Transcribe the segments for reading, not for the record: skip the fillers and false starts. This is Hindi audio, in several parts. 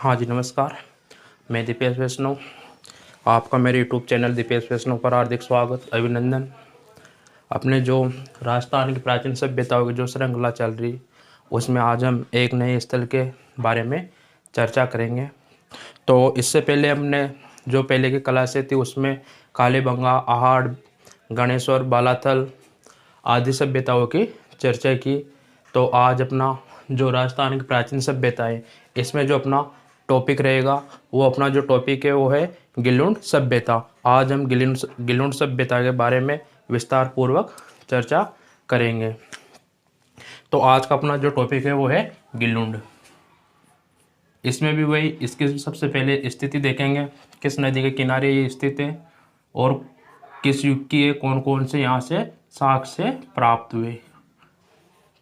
हाँ जी, नमस्कार। मैं दीपेश वैष्णव। आपका मेरे यूट्यूब चैनल दीपेश वैष्णव पर हार्दिक स्वागत, अभिनंदन। अपने जो राजस्थान की प्राचीन सभ्यताओं की जो श्रृंखला चल रही, उसमें आज हम एक नए स्थल के बारे में चर्चा करेंगे। तो इससे पहले हमने जो पहले की कला से थी उसमें कालीबंगा, आहड़, गणेश्वर, बालाथल आदि सभ्यताओं की चर्चा की। तो आज अपना जो राजस्थान की प्राचीन सभ्यता है, इसमें जो अपना टॉपिक रहेगा, वो अपना जो टॉपिक है वो है गिलुंड सभ्यता। आज हम गिलुंड सभ्यता के बारे में विस्तार पूर्वक चर्चा करेंगे। तो आज का अपना जो टॉपिक है वो है गिलुंड। इसमें भी वही इसकी सबसे पहले स्थिति देखेंगे, किस नदी के किनारे ये स्थित है और किस युग की है, कौन कौन से यहाँ से साक्ष्य प्राप्त हुए।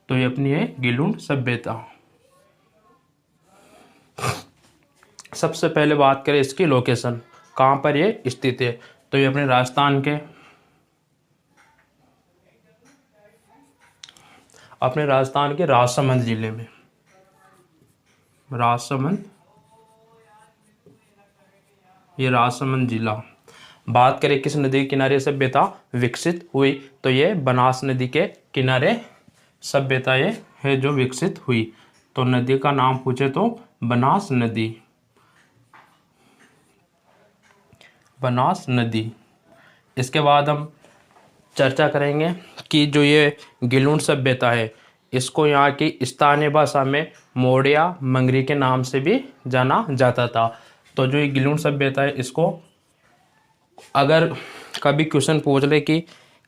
तो ये अपनी है गिलुंड सभ्यता। सबसे पहले बात करें इसकी लोकेशन, कहाँ पर ये स्थित है। तो ये अपने राजस्थान के राजसमंद जिले में, राजसमंद, ये राजसमंद जिला। बात करें किस नदी के किनारे सभ्यता विकसित हुई, तो ये बनास नदी के किनारे सभ्यता ये है जो विकसित हुई। तो नदी का नाम पूछे तो बनास नदी, बनास नदी। इसके बाद हम चर्चा करेंगे कि जो ये गिलुंड सभ्यता है, इसको यहाँ की स्थानीय भाषा में मोड़िया मंगरी के नाम से भी जाना जाता था। तो जो ये गिलुंड सभ्यता है, इसको अगर कभी क्वेश्चन पूछ ले कि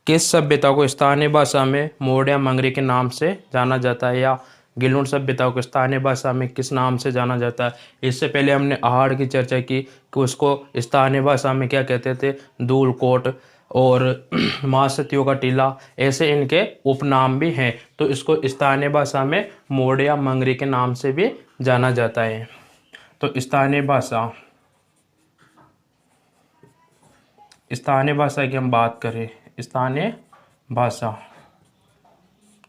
किस सभ्यता को स्थानीय भाषा में मोड़िया मंगरी के नाम से जाना जाता है या गिलुंड सभ्यता को स्थानीय भाषा में किस नाम से जाना जाता है, इससे पहले हमने आहड़ की चर्चा की कि उसको स्थानीय भाषा में क्या कहते थे, धूलकोट और महासतियों का टीला, ऐसे इनके उपनाम भी हैं। तो इसको स्थानीय भाषा में मोड़िया मंगरी के नाम से भी जाना जाता है। तो स्थानीय भाषा की हम बात करें, स्थानीय भाषा,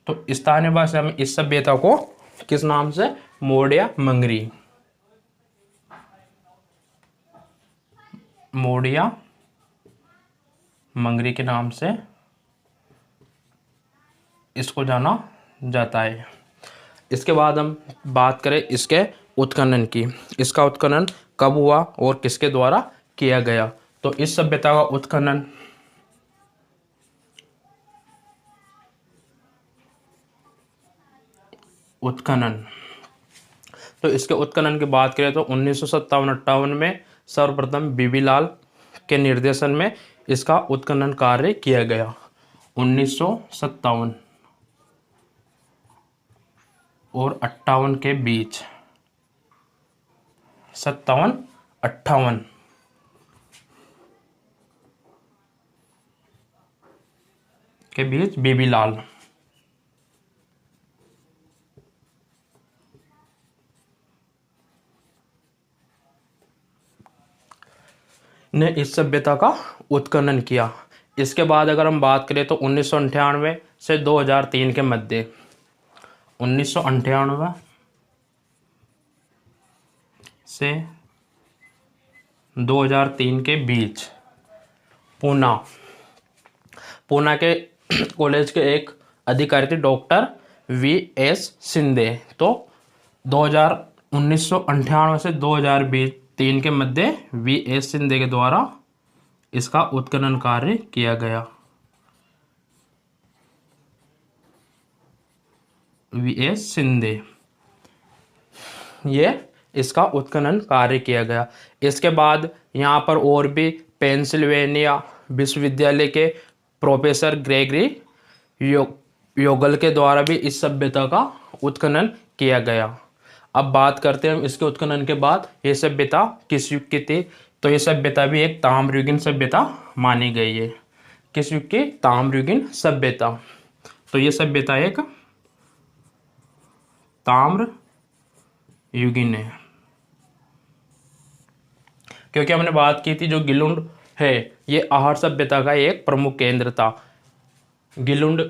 तो स्थानीय भाषा में इस सभ्यता को किस नाम से, मोड़िया मंगरी, मोड़िया मंगरी के नाम से इसको जाना जाता है। इसके बाद हम बात करें इसके उत्खनन की, इसका उत्खनन कब हुआ और किसके द्वारा किया गया। तो इस सभ्यता का उत्खनन, तो इसके उत्खनन की बात करें तो 1957-58 में सर्वप्रथम बीबी लाल के निर्देशन में इसका उत्खनन कार्य किया गया। 1957 और 58 के बीच, 57-58 के बीच बीबी लाल ने इस सभ्यता का उत्खनन किया। इसके बाद अगर हम बात करें तो 1998 से 2003 के मध्य, 1998 से 2003 के बीच पूना के कॉलेज के एक अधिकारी थे डॉक्टर वी.एस. शिंदे। तो 1998 से 2003 के मध्य वी.एस. शिंदे के द्वारा इसका उत्खनन कार्य किया गया। वी.एस. शिंदे, ये इसका उत्खनन कार्य किया गया। इसके बाद यहाँ पर और भी पेंसिल्वेनिया विश्वविद्यालय के प्रोफेसर ग्रेगरी योगल के द्वारा भी इस सभ्यता का उत्खनन किया गया। अब बात करते हैं हम इसके उत्खनन के बाद ये सभ्यता किस युग की थी। तो ये सभ्यता भी एक ताम्रयुगीन सभ्यता मानी गई है। किस युग की, ताम्रयुगीन सभ्यता। तो ये सभ्यता एक ताम्रयुगीन है, क्योंकि हमने बात की थी जो गिलुंड है ये आहड़ सभ्यता का एक प्रमुख केंद्र था। गिलुंड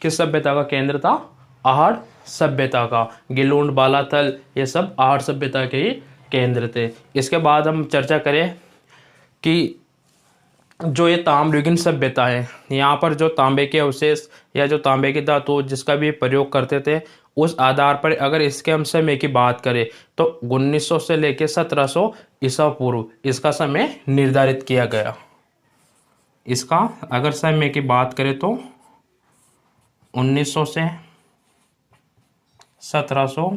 किस सभ्यता का केंद्र था, आहड़ सभ्यता का। गिलुंड, बालाथल, ये सब आहड़ सभ्यता के ही केंद्र थे। इसके बाद हम चर्चा करें कि जो ये ताम्रयुगीन सभ्यता है, यहाँ पर जो तांबे के अवशेष या जो तांबे की धातु जिसका भी प्रयोग करते थे, उस आधार पर अगर इसके हम समय की बात करें तो 1900 से लेकर 1700 ईसा पूर्व इसका समय निर्धारित किया गया। इसका अगर समय की बात करें तो 1900 से 1700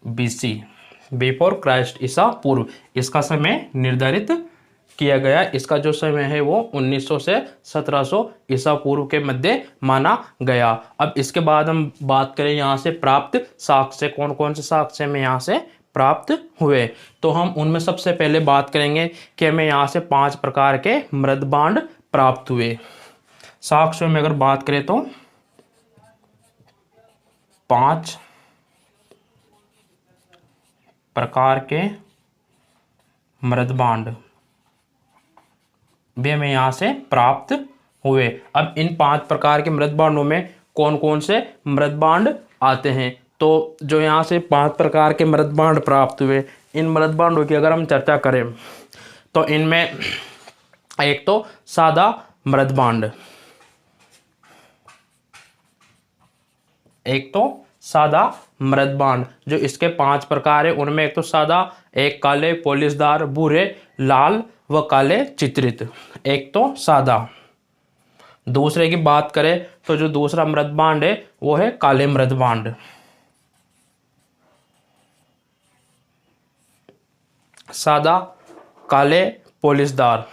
BC, बिफोर क्राइस्ट, ईसा पूर्व, इसका समय निर्धारित किया गया। इसका जो समय है वो 1900 से 1700 ईसा पूर्व के मध्य माना गया। अब इसके बाद हम बात करें यहाँ से प्राप्त साक्ष्य, कौन कौन से साक्ष्य में यहाँ से प्राप्त हुए, तो हम उनमें सबसे पहले बात करेंगे कि हमें यहाँ से 5 प्रकार के मृदभांड प्राप्त हुए। साक्ष्यों में अगर बात करें तो 5 प्रकार के मृदभांड भी हमें यहाँ से प्राप्त हुए। अब इन 5 प्रकार के मृदभांडों में कौन कौन से मृदभांड आते हैं, तो जो यहाँ से 5 प्रकार के मृदभांड प्राप्त हुए, इन मृदभांडों की अगर हम चर्चा करें तो इनमें एक तो सादा मृदभांड, एक तो सादा मृदभांड, जो इसके 5 प्रकार है उनमें एक तो सादा, एक काले, पॉलिशदार, भूरे, लाल व काले चित्रित, एक तो सादा। दूसरे की बात करें तो जो दूसरा मृदभांड है वो है काले मृदभांड। सादा, काले, पॉलिशदार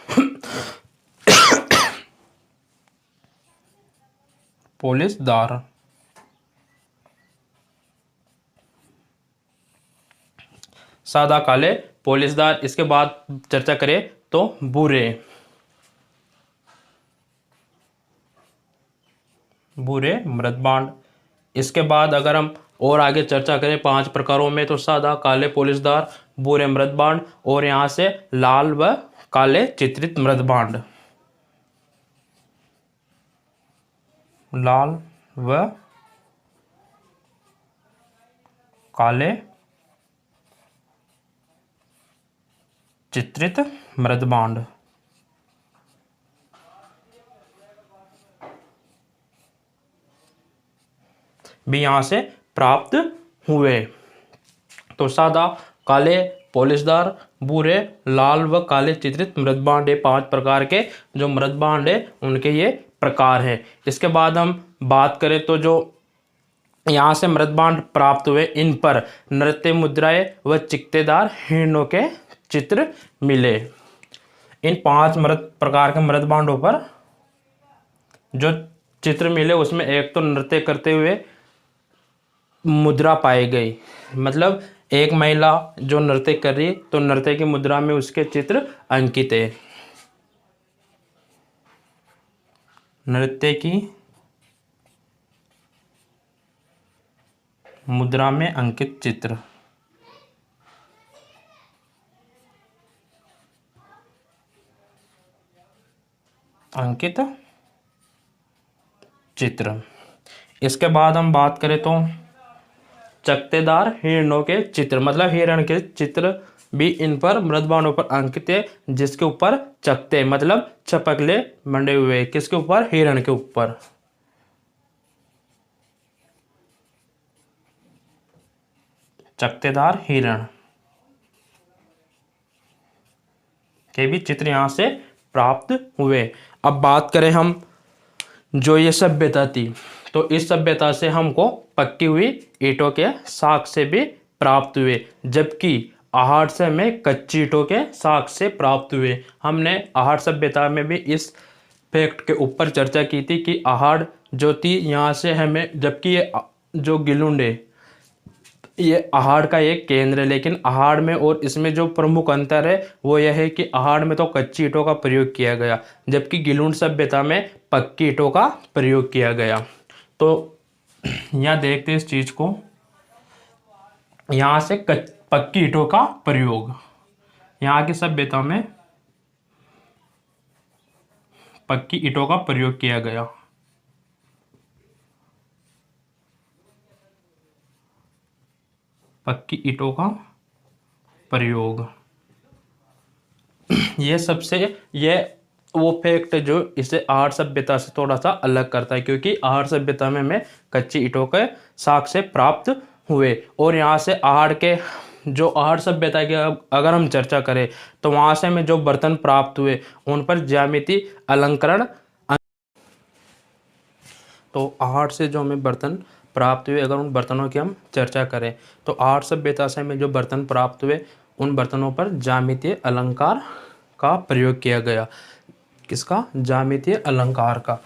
पॉलिशदार, सादा, काले, पॉलिशदार। इसके बाद चर्चा करें तो भूरे, भूरे मृदभांड। इसके बाद अगर हम और आगे चर्चा करें 5 प्रकारों में तो सादा, काले, पॉलिशदार, भूरे मृदभांड और यहाँ से लाल व काले चित्रित मृदभांड, लाल व काले चित्रित मृदभांड भी यहाँ से प्राप्त हुए। तो सादा, काले, पॉलिशदार, भूरे, लाल व काले चित्रित मृदभांड, ये 5 प्रकार के जो मृदभांड है उनके ये प्रकार हैं। इसके बाद हम बात करें तो जो यहाँ से मृदभांड प्राप्त हुए इन पर नृत्य मुद्राएं व चिक्तेदार हिरणों के चित्र मिले। इन 5 प्रकार के मृदभांडों पर जो चित्र मिले उसमें एक तो नृत्य करते हुए मुद्रा पाई गई, मतलब एक महिला जो नृत्य कर रही तो नृत्य की मुद्रा में उसके चित्र अंकित है। नृत्य की मुद्रा में अंकित चित्र, अंकित चित्र। इसके बाद हम बात करें तो चकतेदार हिरणों के चित्र, मतलब हिरण के चित्र भी इन पर मृदभांडों पर अंकित है, जिसके ऊपर चकते मतलब छपकले मंडे हुए, किसके ऊपर, हिरण के ऊपर। चकतेदार हिरण के भी चित्र यहां से प्राप्त हुए। अब बात करें हम जो ये सभ्यता थी तो इस सभ्यता से हमको पक्की हुई ईंटों के साक्ष्य भी प्राप्त हुए, जबकि आहड़ से हमें कच्ची ईंटों के साक्ष्य प्राप्त हुए। हमने आहड़ सभ्यता में भी इस फैक्ट के ऊपर चर्चा की थी कि आहड़ जो थी यहाँ से हमें, जबकि ये जो गिलुंड है ये आहड़ का एक केंद्र है, लेकिन आहड़ में और इसमें जो प्रमुख अंतर है वो यह है कि आहड़ में तो कच्ची ईंटों का प्रयोग किया गया, जबकि गिलुंड सभ्यता में पक्की ईंटों का प्रयोग किया गया। तो यहाँ देखते हैं इस चीज को, यहाँ से पक्की ईंटों का प्रयोग, यहाँ की सभ्यता में पक्की ईंटों का प्रयोग किया गया। पक्की ईंटों का प्रयोग। ये वो फैक्ट है जो इसे आहड़ सभ्यता से थोड़ा सा अलग करता है, क्योंकि आहड़ सभ्यता में हमें कच्ची ईंटों के साक्ष्य प्राप्त हुए, और यहाँ से जो आहड़ सभ्यता की अगर हम चर्चा करें तो वहाँ से हमें जो बर्तन प्राप्त हुए उन पर ज्यामिति अलंकरण। तो आहड़ से जो हमें बर्तन प्राप्त हुए, अगर उन बर्तनों की हम चर्चा करें तो आहड़ सभ्यता से हमें जो बर्तन प्राप्त हुए उन बर्तनों पर ज्यामितीय अलंकार का प्रयोग किया गया। किसका? ज्यामितीय अलंकार का।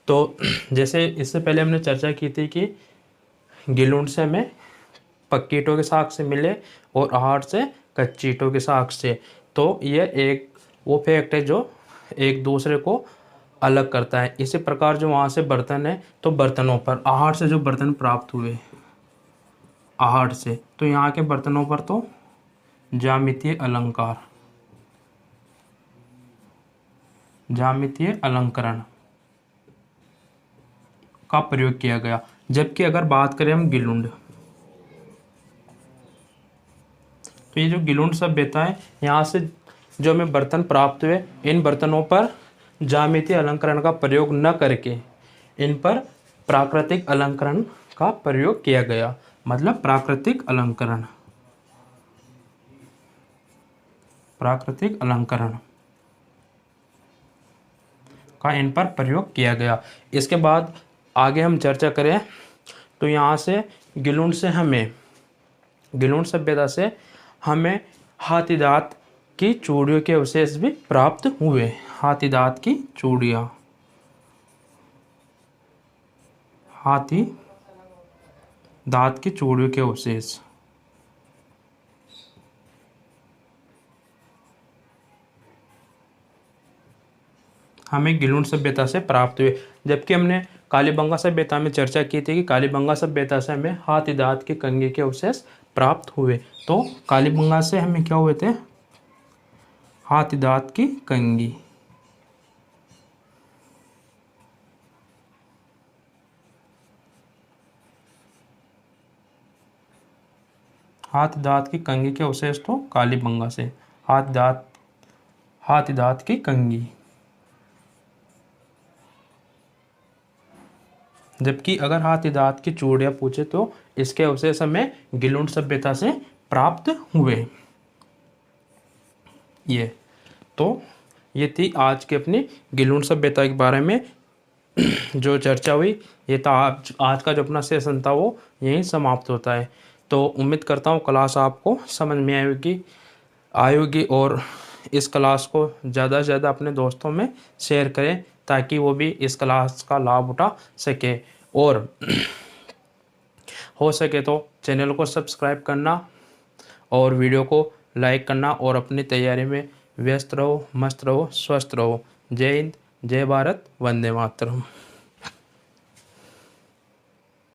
तो जैसे इससे पहले हमने चर्चा की थी कि गिलुंड से हमें पक्की ईंटों के साक्ष्य मिले और आहड़ से कच्ची ईंटों के साक्ष्य। तो ये एक वो फैक्ट है जो एक दूसरे को अलग करता है। इसी प्रकार जो वहाँ से बर्तन है, तो बर्तनों पर आहड़ से जो बर्तन प्राप्त हुए आहड़ से, तो यहाँ के बर्तनों पर तो ज्यामितीय अलंकार, ज्यामितीय अलंकरण का प्रयोग किया गया। जबकि अगर बात करें हम गिलुंड, तो ये जो गिलुंड सभ्यता है, यहाँ से जो हमें बर्तन प्राप्त हुए, इन बर्तनों पर ज्यामितीय अलंकरण का प्रयोग न करके इन पर प्राकृतिक अलंकरण का प्रयोग किया गया। मतलब प्राकृतिक अलंकरण, प्राकृतिक अलंकरण का इन पर प्रयोग किया गया। इसके बाद आगे हम चर्चा करें तो यहाँ से गिलुंड सभ्यता से हमें हाथी दांत की चूड़ियों के अवशेष भी प्राप्त हुए। हाथी दांत की चूड़ियाँ, हाथी दांत की चूड़ियों के अवशेष हमें गिलुंड सभ्यता से प्राप्त हुए। जबकि हमने कालीबंगा सभ्यता में चर्चा की थी कि कालीबंगा सभ्यता से हमें हाथी दांत की कंघी के अवशेष प्राप्त हुए। तो कालीबंगा से हमें क्या हुए थे? हाथी दांत की कंघी। हाथी दांत की कंघी के अवशेष तो कालीबंगा से, हाथी दांत की कंघी। जबकि अगर हाथी दांत की चूड़ियाँ पूछे तो इसके अवशेष हमें गिलुंड सभ्यता से प्राप्त हुए। ये थी आज की अपनी गिलुंड सभ्यता के बारे में जो चर्चा हुई। ये था आज का जो अपना सेशन था वो यहीं समाप्त होता है। तो उम्मीद करता हूँ क्लास आपको समझ में आएगी और इस क्लास को ज़्यादा से ज़्यादा अपने दोस्तों में शेयर करें ताकि वो भी इस क्लास का लाभ उठा सके, और हो सके तो चैनल को सब्सक्राइब करना और वीडियो को लाइक करना, और अपनी तैयारी में व्यस्त रहो, मस्त रहो, स्वस्थ रहो। जय हिंद, जय भारत, वंदे मातरम।